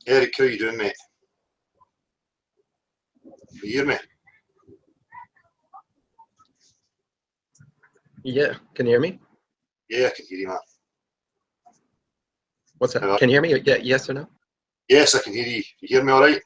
Eric, how you doing, mate? You hear me? Yeah, can you hear me? Yeah, I can hear you, man. What's that? Can you hear me? Yeah, yes or no? Yes, I can hear you. You hear me all right?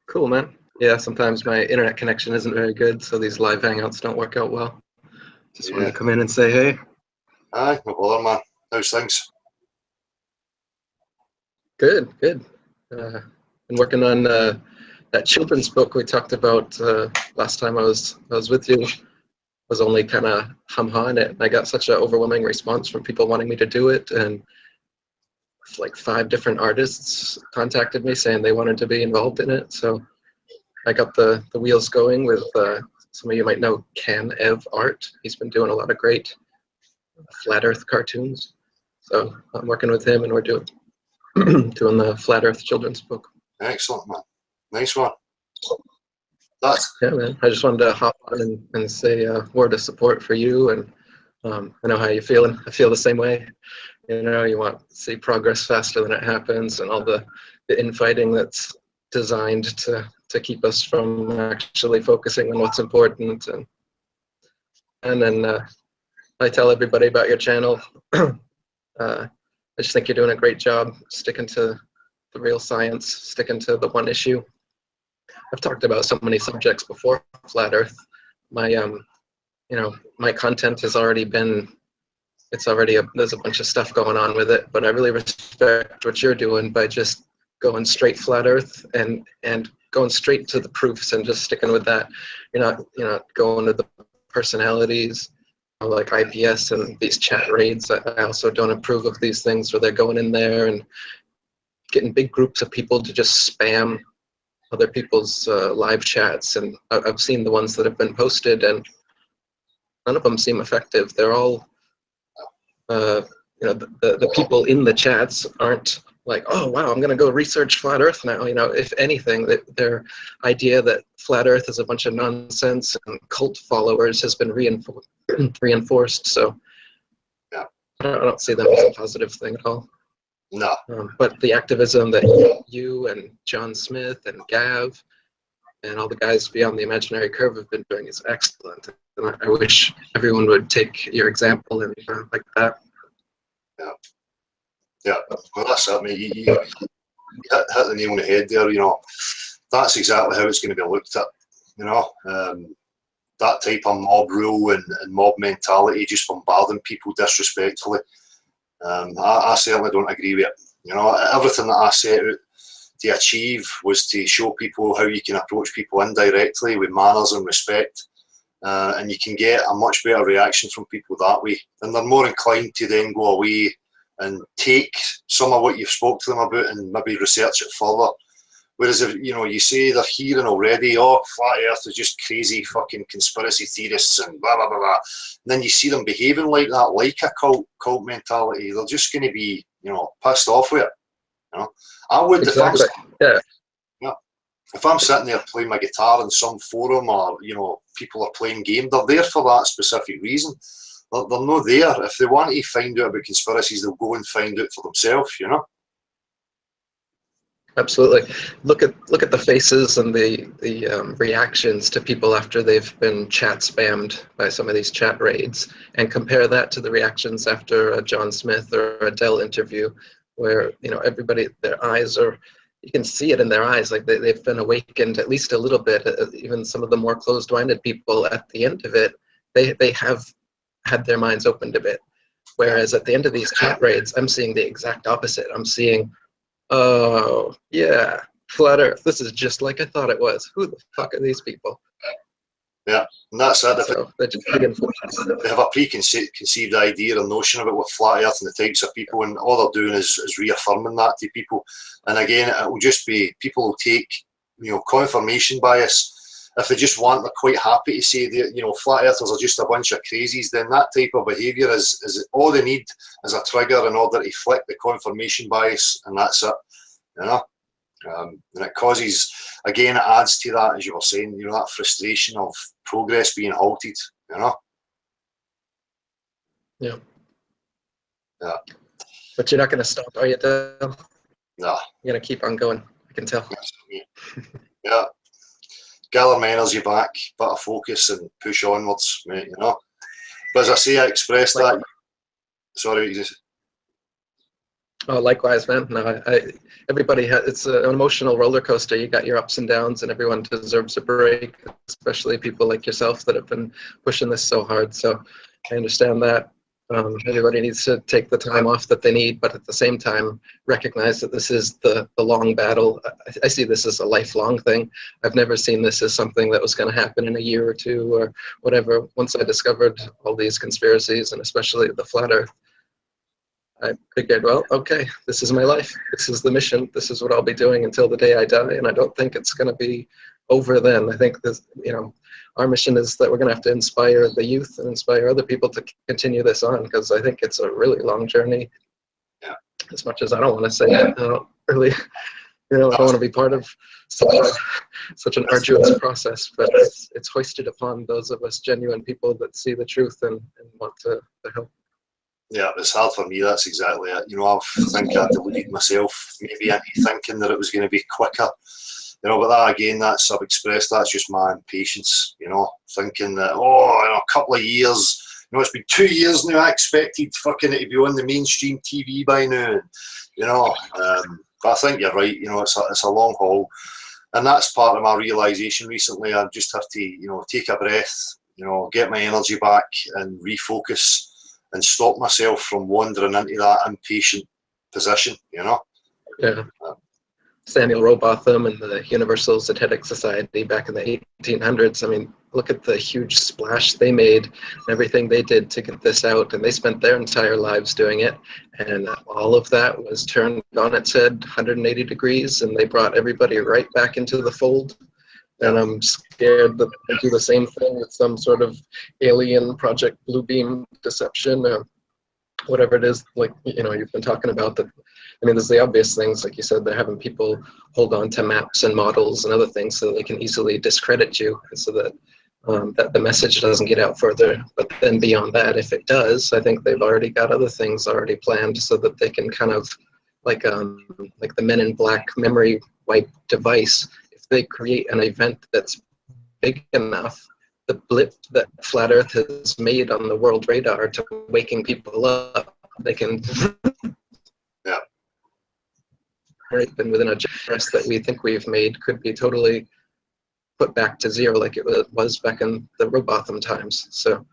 Cool, man. Yeah, sometimes my internet connection isn't very good, so these live hangouts don't work out well. Just wanted Yeah. to come in and say hey. Aye, no bother, man. How's things? Good, good. Been working on that children's book we talked about last time I was with you. Was only kind of hum-ha in it. I got such an overwhelming response from people wanting me to do it, and like 5 different artists contacted me saying they wanted to be involved in it. So I got the wheels going with some of you might know Can Ev Art. He's been doing a lot of great flat Earth cartoons. So I'm working with him, and we're doing doing the Flat Earth children's book. Excellent, man. Nice one. That's Yeah, man. I just wanted to hop on and say a word of support for you, and I know how you're feeling. I feel the same way. You know, you want to see progress faster than it happens, and all the infighting that's designed to keep us from actually focusing on what's important. And then I tell everybody about your channel. I just think you're doing a great job sticking to the real science, sticking to the one issue. I've talked about so many subjects before flat Earth. My my content has already been, there's a bunch of stuff going on with it, but I really respect what you're doing by just going straight flat Earth and going straight to the proofs and just sticking with that. You're not going to the personalities like IPS and these chat raids. I also don't approve of these things where they're going in there and getting big groups of people to just spam other people's live chats. And I've seen the ones that have been posted, and none of them seem effective. They're all, the people in the chats aren't like, oh wow, I'm gonna go research flat Earth now. If anything, their idea that flat Earth is a bunch of nonsense and cult followers has been reinforced. So yeah. I don't see them as a positive thing at all. No. But the activism that you and John Smith and Gav and all the guys beyond the imaginary curve have been doing is excellent. And I wish everyone would take your example and like that. Yeah. Yeah. Well, that's it, mate. You hit the nail on the head there. That's exactly how it's going to be looked at. That type of mob rule and mob mentality, just bombarding people disrespectfully. I certainly don't agree with it. Everything that I set out to achieve was to show people how you can approach people indirectly with manners and respect, and you can get a much better reaction from people that way, and they're more inclined to then go away and take some of what you've spoke to them about and maybe research it further. Whereas if you say they're hearing already, oh, flat Earth is just crazy fucking conspiracy theorists and blah blah blah blah, and then you see them behaving like that, like a cult mentality, they're just going to be pissed off with it. I would exactly. If I'm sitting there playing my guitar in some forum, or people are playing game, they're there for that specific reason. They're not there. If they want to find out about conspiracies, they'll go and find out for themselves. Absolutely. Look at the faces and the reactions to people after they've been chat spammed by some of these chat raids, and compare that to the reactions after a John Smith or a Dell interview, where everybody, their eyes are, you can see it in their eyes, like they've been awakened at least a little bit. Even some of the more closed-minded people at the end of it, they have had their minds opened a bit. Whereas at the end of these chat raids, I'm seeing the exact opposite. I'm seeing, oh, yeah, flat Earth. This is just like I thought it was. Who the fuck are these people? Yeah, and that's it. So they just reinforce. They have a preconceived idea or notion about what flat Earth and the types of people, and all they're doing is reaffirming that to people. And again, it will just be, people will take confirmation bias. If they just want, they're quite happy to say that flat earthers are just a bunch of crazies, then that type of behaviour is all they need as a trigger in order to flick the confirmation bias, and that's it. And it causes, again, it adds to that, as you were saying, that frustration of progress being halted. Yeah. Yeah. But you're not going to stop, are you, Dale? Nah. You're gonna keep on going. I can tell. Yeah. Gather my energy back, bit of focus, and push onwards, mate. You know. But as I say, I expressed that. Sorry, what you just. Oh, likewise, man. No, everybody has, it's an emotional roller coaster. You got your ups and downs, and everyone deserves a break, especially people like yourself that have been pushing this so hard. So I understand that. Everybody needs to take the time off that they need, but at the same time, recognize that this is the long battle. I see this as a lifelong thing. I've never seen this as something that was going to happen in a year or two or whatever. Once I discovered all these conspiracies, and especially the flat earth, I figured, well, okay, this is my life. This is the mission. This is what I'll be doing until the day I die. And I don't think it's going to be over then. I think this, our mission is that we're going to have to inspire the youth and inspire other people to continue this on, because I think it's a really long journey. Yeah. As much as I don't want to say it, I don't really, I don't want to be part of such an arduous process, but it's hoisted upon those of us genuine people that see the truth and want to help. Yeah, it's hard for me. That's exactly it. I think I deluded myself maybe into thinking that it was going to be quicker. But that again, I've expressed that's just my impatience. Thinking that in a couple of years. It's been 2 years now. I expected fucking it to be on the mainstream TV by now. But I think you're right. It's a long haul, and that's part of my realization recently. I just have to take a breath. Get my energy back and refocus. And stop myself from wandering into that impatient position, Yeah. Samuel Rowbotham and the Universal Zetetic Society back in the 1800s. I mean, look at the huge splash they made and everything they did to get this out. And they spent their entire lives doing it. And all of that was turned on its head 180 degrees. And they brought everybody right back into the fold. And I'm scared that they do the same thing with some sort of alien Project Bluebeam deception or whatever it is, like, you've been talking about. That. I mean, there's the obvious things, like you said, they're having people hold on to maps and models and other things so they can easily discredit you, and so that that the message doesn't get out further. But then beyond that, if it does, I think they've already got other things already planned so that they can kind of, like the Men in Black memory wipe device, they create an event that's big enough, the blip that Flat Earth has made on the world radar to waking people up, they can and within a generation that we think we've made could be totally put back to zero like it was back in the Rowbotham times. So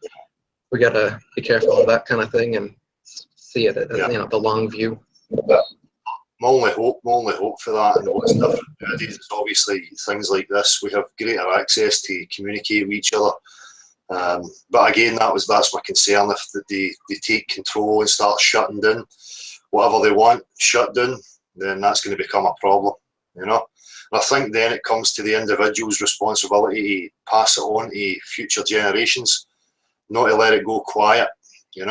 we got to be careful of that kind of thing and see it at the long view. My only hope for that, and what's different nowadays is obviously things like this. We have greater access to communicate with each other. But again, that's my concern. If they take control and start shutting down whatever they want shut down, then that's going to become a problem. And I think then it comes to the individual's responsibility to pass it on to future generations, not to let it go quiet. Who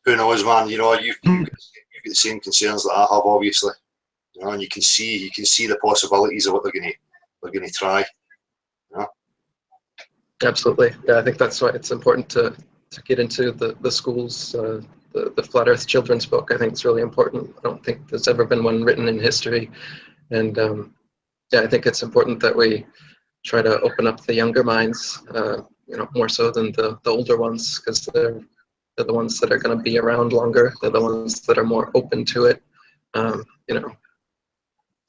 knows, man? You've got the same concerns that I have, obviously. And you can see the possibilities of what they're going to try. Absolutely. Yeah, I think that's why it's important to get into the schools. The Flat Earth children's book, I think, is really important. I don't think there's ever been one written in history, and I think it's important that we try to open up the younger minds, more so than the older ones, because they're the ones that are going to be around longer. They're the ones that are more open to it.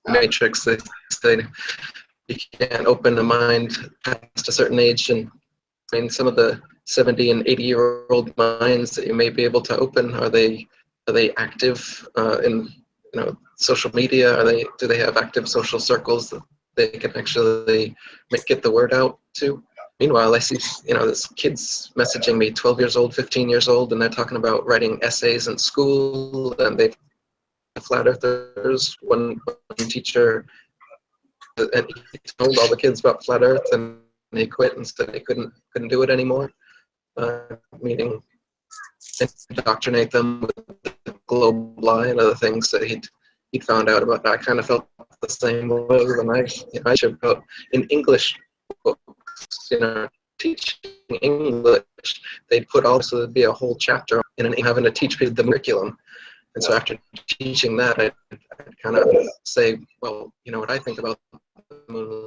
Matrix, they say you can't open a mind past a certain age, and I mean, some of the 70 and 80-year-old minds that you may be able to open, are they active in social media? Do they have active social circles that they can actually get the word out to? Meanwhile, I see there's kids messaging me, 12 years old, 15 years old, and they're talking about writing essays in school, and they've flat earthers. One teacher, and he told all the kids about flat Earth, and they quit and said they couldn't do it anymore. Meaning indoctrinate them with the global lie and other things that he'd found out about. I kind of felt the same way when I should about in English books, teaching English. They'd put also be a whole chapter in having to teach people the curriculum. And so after teaching that, I kind of say, well, you know, what I think about the moon